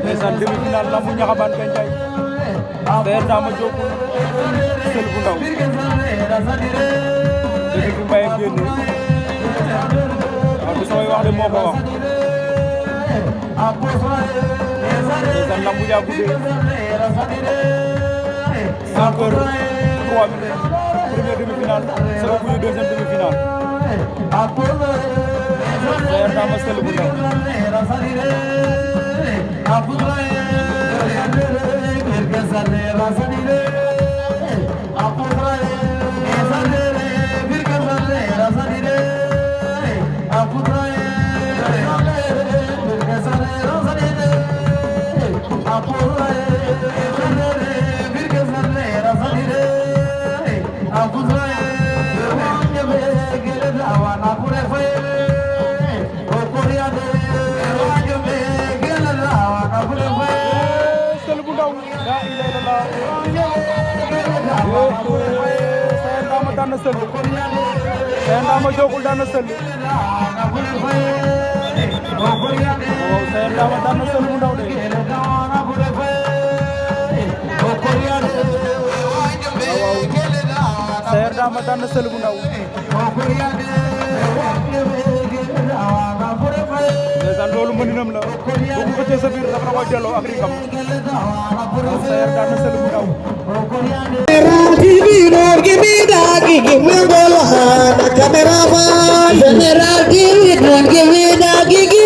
ndeysaan demi-finale lambu Niakhabane Gandiaye Sayer Dama Diop Seul bu ndaw dëgg bi Mbaye génne waaw du samay wax de moo ko wax ndeysaan lambu yaa guddee 5 heures 3 minutes première demi-finale Sara Bouye deuxième demi-finale Sayer Dama Seul bu ndaw Sayer Dama daan na Seul Sayer Dama Diokul daan na Seul waaw Sayer Dama daan na Seul bu ndaw de waaw Sayer Dama daan na Seul bu ndaw ndeysaan loolu mëninam la boo ko xëccee sa biir dafa la koy delloo ak rigam Sayer daan na Seul bu ndaw General TV, don't give me the gigi,